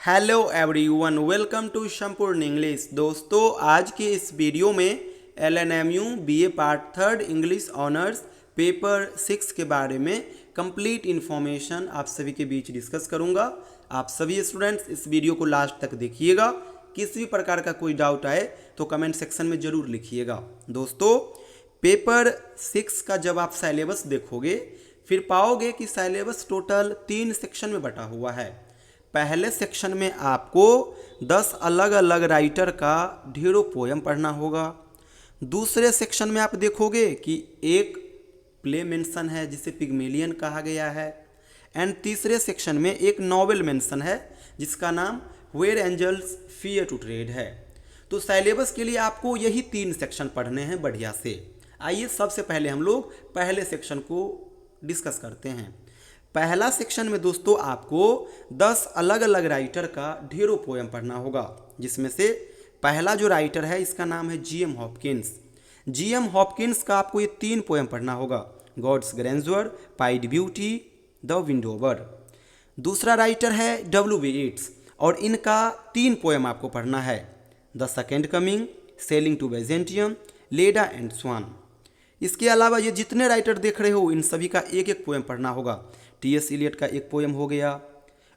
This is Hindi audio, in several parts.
हेलो एवरीवन, वेलकम टू संपूर्ण इंग्लिश। दोस्तों, आज के इस वीडियो में LNMU BA part third English honours paper 6 के बारे में कंप्लीट इन्फॉर्मेशन आप सभी के बीच डिस्कस करूंगा। आप सभी स्टूडेंट्स इस वीडियो को लास्ट तक देखिएगा। किसी भी प्रकार का कोई डाउट आए तो कमेंट सेक्शन में ज़रूर लिखिएगा। दोस्तों, पेपर 6 का जब आप सिलेबस देखोगे फिर पाओगे कि सिलेबस टोटल 3 सेक्शन में बटा हुआ है। पहले सेक्शन में आपको 10 अलग अलग राइटर का ढेरों पोयम पढ़ना होगा। दूसरे सेक्शन में आप देखोगे कि एक प्ले मेंशन है जिसे पिग्मेलियन कहा गया है। एंड तीसरे सेक्शन में एक नॉवेल मेंशन है जिसका नाम where angels fear to tread है। तो सिलेबस के लिए आपको यही 3 सेक्शन पढ़ने हैं बढ़िया से। आइए सबसे पहले हम लोग पहले सेक्शन को डिस्कस करते हैं। पहला सेक्शन में दोस्तों आपको 10 अलग अलग राइटर का ढेरों पोयम पढ़ना होगा, जिसमें से पहला जो राइटर है इसका नाम है GM हॉपकिंस। GM हॉपकिंस का आपको ये 3 पोयम पढ़ना होगा, God's grandeur, pied beauty, the windhover. दूसरा राइटर है W.B. येट्स और इनका 3 पोयम आपको पढ़ना है, the second coming, sailing to Byzantium, Leda and swan. इसके अलावा ये जितने राइटर देख रहे हो इन सभी का एक एक पोयम पढ़ना होगा। T.S. इलियट का एक पोयम हो गया,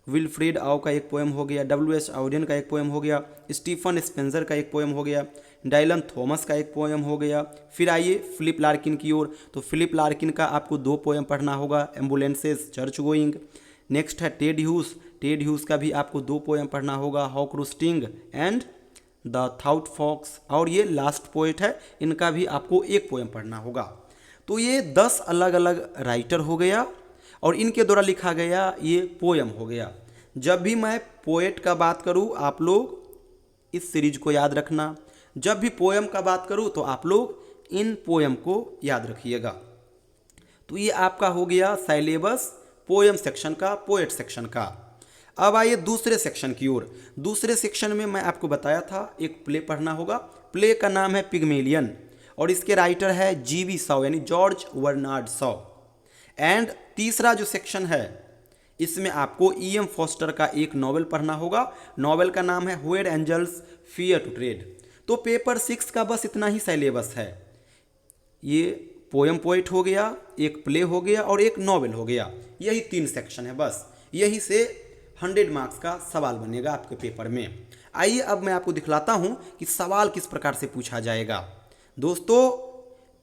विल्फ्रेड आउ का एक पोयम हो गया, W.H. आउडेन का एक पोयम हो गया, स्टीफन स्पेंसर का एक पोयम हो गया, डायलन थॉमस का एक पोयम हो गया। फिर आइए फिलिप लार्किन की ओर, तो फिलिप लार्किन का आपको 2 पोयम पढ़ना होगा, एम्बुलेंसेस चर्च गोइंग। नेक्स्ट है टेड ह्यूज का भी आपको 2 पोयम पढ़ना होगा, hawk roosting and the thought fox. और ये लास्ट पोएट है, इनका भी आपको 1 पोयम पढ़ना होगा। तो ये 10 अलग अलग राइटर हो गया और इनके द्वारा लिखा गया ये पोयम हो गया। जब भी मैं पोएट का बात करूँ आप लोग इस सीरीज को याद रखना, जब भी पोयम का बात करूँ तो आप लोग इन पोयम को याद रखिएगा। तो ये आपका हो गया सिलेबस पोयम सेक्शन का, पोएट सेक्शन का। अब आइए दूसरे सेक्शन की ओर। दूसरे सेक्शन में मैं आपको बताया था एक प्ले पढ़ना होगा। प्ले का नाम है पिग्मेलियन और इसके राइटर है G.B. शॉ यानी जॉर्ज बर्नार्ड शॉ। एंड तीसरा जो सेक्शन है इसमें आपको E.M. फॉस्टर का एक नॉवेल पढ़ना होगा। नॉवेल का नाम है where angels fear to tread. तो पेपर 6 का बस इतना ही सिलेबस है। ये पोयम पोएट हो गया, एक प्ले हो गया और एक नॉवेल हो गया। यही 3 सेक्शन है बस। यही से 100 मार्क्स का सवाल बनेगा आपके पेपर में। आइए अब मैं आपको दिखलाता हूँ कि सवाल किस प्रकार से पूछा जाएगा। दोस्तों,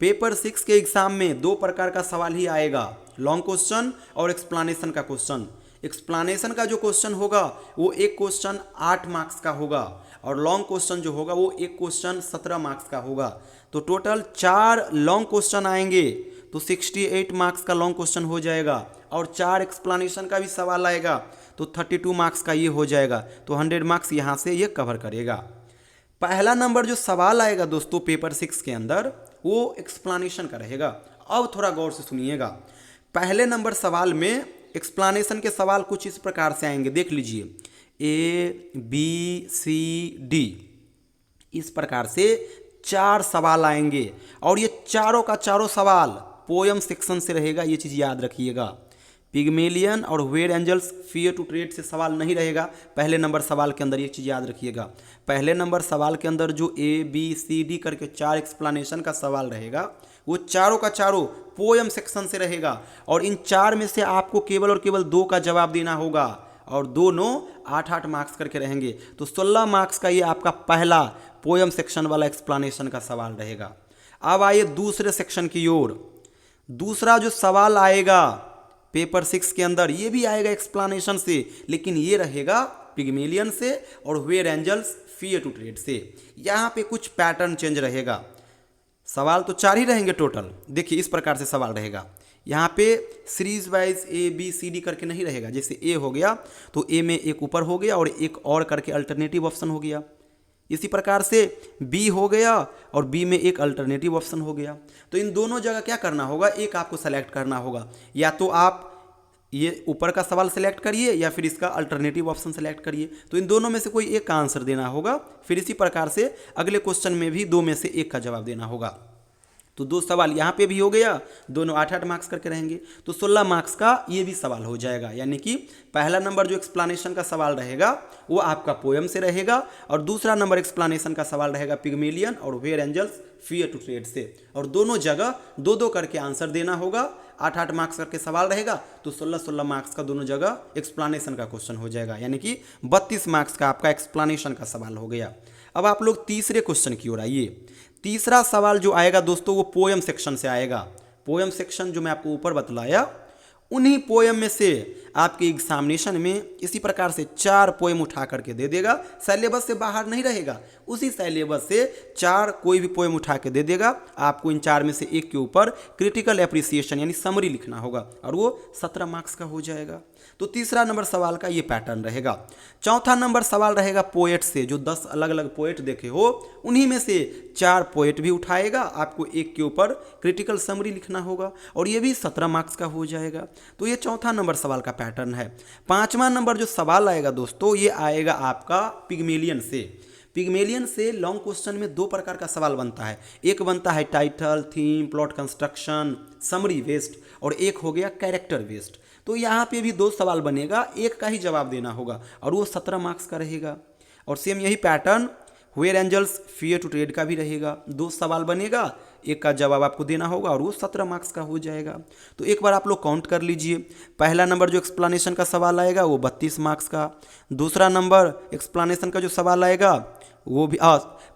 पेपर 6 के एग्जाम में 2 प्रकार का सवाल ही आएगा, लॉन्ग क्वेश्चन और एक्सप्लानेशन का क्वेश्चन। एक्सप्लानेशन का जो क्वेश्चन होगा वो एक क्वेश्चन 8 मार्क्स का होगा और लॉन्ग क्वेश्चन जो होगा वो एक क्वेश्चन 17 मार्क्स का होगा। तो टोटल 4 लॉन्ग क्वेश्चन आएंगे तो 68 मार्क्स का लॉन्ग क्वेश्चन हो जाएगा और 4 एक्सप्लानेशन का भी सवाल आएगा तो 32 मार्क्स का ये हो जाएगा। तो 100 मार्क्स यहाँ से ये कवर करेगा। पहला नंबर जो सवाल आएगा दोस्तों पेपर 6 के अंदर वो एक्सप्लानेशन का रहेगा। अब थोड़ा गौर से सुनिएगा। पहले नंबर सवाल में एक्सप्लानेशन के सवाल कुछ इस प्रकार से आएंगे, देख लीजिए, ABCD इस प्रकार से 4 सवाल आएंगे और ये चारों का चारों सवाल पोयम सेक्शन से रहेगा। ये चीज़ याद रखिएगा। पिग्मेलियन और where angels fear to tread से सवाल नहीं रहेगा पहले नंबर सवाल के अंदर। ये चीज़ याद रखिएगा। पहले नंबर सवाल के अंदर जो ABCD करके 4 एक्सप्लानेशन का सवाल रहेगा वो चारों का चारों पोयम सेक्शन से रहेगा और इन 4 में से आपको केवल और केवल 2 का जवाब देना होगा और दोनों 8-8 मार्क्स करके रहेंगे। तो 16 मार्क्स का ये आपका पहला पोयम सेक्शन वाला एक्सप्लानेशन का सवाल रहेगा। अब आइए दूसरे सेक्शन की ओर। दूसरा जो सवाल आएगा पेपर 6 के अंदर ये भी आएगा एक्सप्लानेशन से, लेकिन ये रहेगा पिग्मेलियन से और where angels fear to tread से। यहाँ पे कुछ पैटर्न चेंज रहेगा। सवाल तो 4 ही रहेंगे टोटल। देखिए इस प्रकार से सवाल रहेगा। यहाँ पे सीरीज वाइज ABCD करके नहीं रहेगा। जैसे A हो गया तो A में एक ऊपर हो गया और एक और करके अल्टरनेटिव ऑप्शन हो गया। इसी प्रकार से B हो गया और B में एक अल्टरनेटिव ऑप्शन हो गया। तो इन दोनों जगह क्या करना होगा, एक आपको सेलेक्ट करना होगा। या तो आप ये ऊपर का सवाल सेलेक्ट करिए या फिर इसका अल्टरनेटिव ऑप्शन सेलेक्ट करिए। तो इन दोनों में से कोई एक का आंसर देना होगा। फिर इसी प्रकार से अगले क्वेश्चन में भी 2 में से 1 का जवाब देना होगा। तो 2 सवाल यहाँ पे भी हो गया, दोनों 8-8 मार्क्स करके रहेंगे, तो 16 मार्क्स का ये भी सवाल हो जाएगा। यानी कि पहला नंबर जो एक्सप्लेनेशन का सवाल रहेगा वो आपका पोएम से रहेगा, और दूसरा नंबर एक्सप्लेनेशन का सवाल रहेगा पिग्मेलियन और where angels fear to tread से, और दोनों जगह 2-2 करके आंसर देना होगा। 8-8 मार्क्स करके सवाल रहेगा, तो 16-16 मार्क्स का दोनों जगह एक्सप्लेनेशन का क्वेश्चन हो जाएगा, यानी कि 32 मार्क्स का आपका एक्सप्लेनेशन का सवाल हो गया। अब आप लोग तीसरे क्वेश्चन की ओर आइए। तीसरा सवाल जो आएगा दोस्तों वो पोएम सेक्शन से आएगा। पोएम सेक्शन जो मैं आपको ऊपर बतलाया, उन्हीं पोएम में से आपके एग्जामिनेशन में इसी प्रकार से 4 पोएम उठा करके दे देगा, सिलेबस से बाहर नहीं रहेगा, उसी सिलेबस से 4 कोई भी पोएम उठा के दे देगा। आपको इन 4 में से एक के ऊपर क्रिटिकल एप्रिसिएशन यानी समरी लिखना होगा, और वो 17 मार्क्स का हो जाएगा। तो तीसरा नंबर सवाल का ये पैटर्न रहेगा। चौथा नंबर सवाल रहेगा पोएट से, जो 10 अलग अलग पोएट देखे हो उन्हीं में से 4 पोएट भी उठाएगा, आपको एक के ऊपर क्रिटिकल समरी लिखना होगा, और ये भी 17 मार्क्स का हो जाएगा। तो ये चौथा नंबर सवाल का पैटर्न है। पांचवा नंबर जो सवाल आएगा दोस्तों, ये आएगा आपका पिग्मेलियन से। पिग्मेलियन से लॉन्ग क्वेश्चन में 2 प्रकार का सवाल बनता है, एक बनता है title, theme, plot construction, summary based, और एक हो गया कैरेक्टर बेस्ड। तो यहाँ पे भी 2 सवाल बनेगा, एक का ही जवाब देना होगा, और वो 17 मार्क्स का रहेगा। और सेम यही pattern where angels fear to tread का भी रहेगा, 2 सवाल बनेगा, एक का जवाब आपको देना होगा, और वो 17 मार्क्स का हो जाएगा। तो एक बार आप लोग काउंट कर लीजिए। पहला नंबर जो एक्सप्लेनेशन का सवाल आएगा वो 32 मार्क्स का, दूसरा नंबर एक्सप्लेनेशन का जो सवाल आएगा वो भी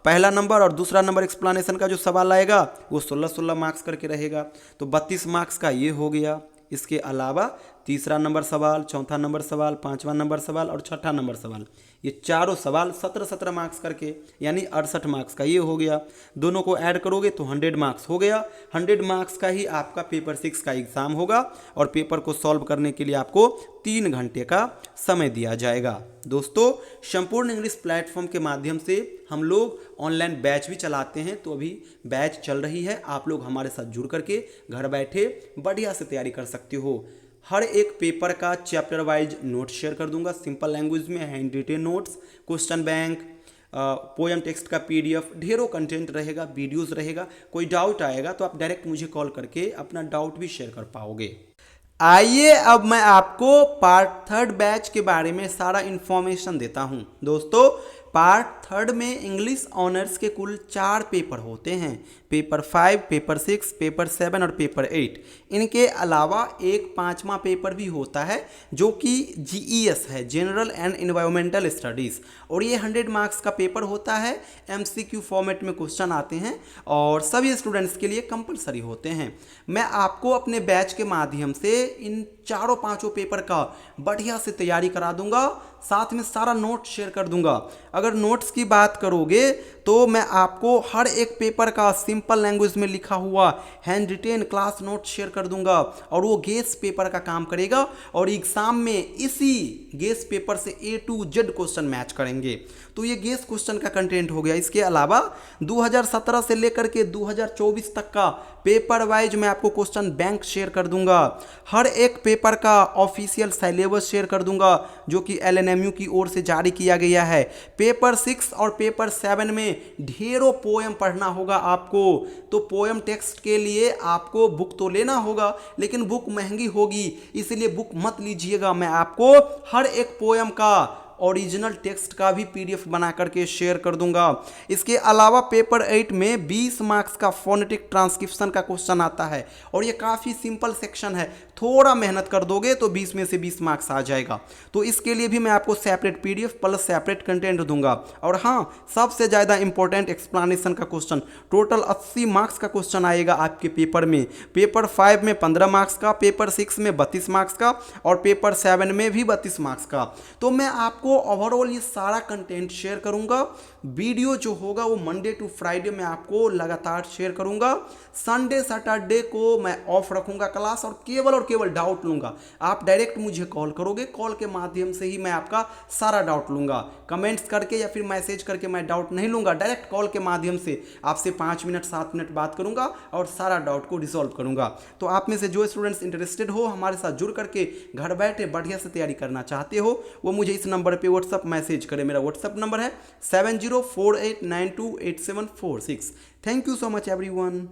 पहला नंबर और दूसरा नंबर एक्सप्लेनेशन का जो सवाल आएगा वो 16-16 मार्क्स करके रहेगा, तो 32 मार्क्स का ये हो गया। इसके अलावा तीसरा नंबर सवाल, चौथा नंबर सवाल, पांचवा नंबर सवाल और छठा नंबर सवाल, ये चारों सवाल 17-17 मार्क्स करके यानी 68 मार्क्स का ये हो गया। दोनों को ऐड करोगे तो 100 मार्क्स हो गया। 100 मार्क्स का ही आपका पेपर 6 का एग्ज़ाम होगा, और पेपर को सॉल्व करने के लिए आपको 3 घंटे का समय दिया जाएगा। दोस्तों, संपूर्ण इंग्लिश प्लेटफॉर्म के माध्यम से हम लोग ऑनलाइन बैच भी चलाते हैं, तो अभी बैच चल रही है। आप लोग हमारे साथ जुड़ करके घर बैठे बढ़िया से तैयारी कर सकते हो। हर एक पेपर का चैप्टर वाइज नोट शेयर कर दूंगा सिंपल लैंग्वेज में, hand retain notes, question bank, poem text का PDF, ढेरों कंटेंट रहेगा, वीडियोस रहेगा। कोई डाउट आएगा तो आप डायरेक्ट मुझे कॉल करके अपना डाउट भी शेयर कर पाओगे। आइए अब मैं आपको पार्ट 3 बैच के बारे में सारा इन्फॉर्मेशन देता हूं। दोस्तों, पार्ट 3 में इंग्लिश ऑनर्स के कुल 4 पेपर होते हैं, पेपर 5, पेपर 6, पेपर 7 और पेपर 8। इनके अलावा एक 5वां पेपर भी होता है जो कि GES है, जनरल एंड एनवायरमेंटल स्टडीज़, और ये 100 मार्क्स का पेपर होता है। MCQ फॉर्मेट में क्वेश्चन आते हैं और सभी स्टूडेंट्स के लिए कंपलसरी होते हैं। मैं आपको अपने बैच के माध्यम से इन 4-5 पेपर का बढ़िया से तैयारी करा दूंगा, साथ में सारा नोट शेयर कर दूंगा। अगर नोट्स की बात करोगे तो मैं आपको हर एक पेपर का सिंपल लैंग्वेज में लिखा हुआ hand retain class note share कर दूंगा, और वो गेस पेपर का काम करेगा, और एग्जाम में इसी गेस पेपर से A to Z question match करेंगे। तो ये गेस क्वेश्चन का कंटेंट हो गया। इसके अलावा 2017 से लेकर के 2024 तक का पेपर वाइज मैं आपको क्वेश्चन बैंक शेयर कर दूंगा। हर एक पेपर का ऑफिशियल सिलेबस शेयर कर दूंगा जो कि LNMU की ओर से जारी किया गया है। पेपर 6 और पेपर 7 में ढेरों पोएम पढ़ना होगा आपको, तो पोएम टेक्स्ट के लिए आपको बुक तो लेना होगा, लेकिन बुक महंगी होगी, इसलिए बुक मत लीजिएगा। मैं आपको हर एक पोएम का ओरिजिनल टेक्स्ट का भी PDF बना करके शेयर कर दूंगा। इसके अलावा पेपर 8 में 20 मार्क्स का फोनेटिक ट्रांसक्रिप्शन का क्वेश्चन आता है, और ये काफ़ी सिंपल सेक्शन है, थोड़ा मेहनत कर दोगे तो 20 में से 20 मार्क्स आ जाएगा। तो इसके लिए भी मैं आपको separate PDF plus separate content दूंगा। और हाँ, सबसे ज़्यादा इंपॉर्टेंट एक्सप्लेनेशन का क्वेश्चन, टोटल 80 मार्क्स का क्वेश्चन आएगा आपके पेपर में। पेपर 5 में 15 मार्क्स का, पेपर 6 में 32 मार्क्स का, और पेपर 7 में भी 32 मार्क्स का। तो मैं आपको ओवरऑल ये सारा कंटेंट शेयर करूंगा। वीडियो जो होगा वो मंडे टू फ्राइडे में आपको लगातार शेयर करूंगा। संडे सैटरडे को मैं ऑफ रखूंगा क्लास, और केवल डाउट लूंगा। आप डायरेक्ट मुझे कॉल करोगे, कॉल के माध्यम से ही मैं आपका सारा डाउट लूंगा। कमेंट्स करके या फिर मैसेज करके मैं डाउट नहीं लूंगा, डायरेक्ट कॉल के माध्यम से आपसे 5 मिनट 7 मिनट बात करूंगा और सारा डाउट को रिजॉल्व करूंगा। तो आप में से जो स्टूडेंट्स इंटरेस्टेड हो हमारे साथ जुड़ करके घर बैठे बढ़िया से तैयारी करना चाहते हो, वो मुझे इस नंबर पे व्हाट्सअप मैसेज करें। मेरा व्हाट्सअप नंबर है 7048928746। Thank you so much everyone.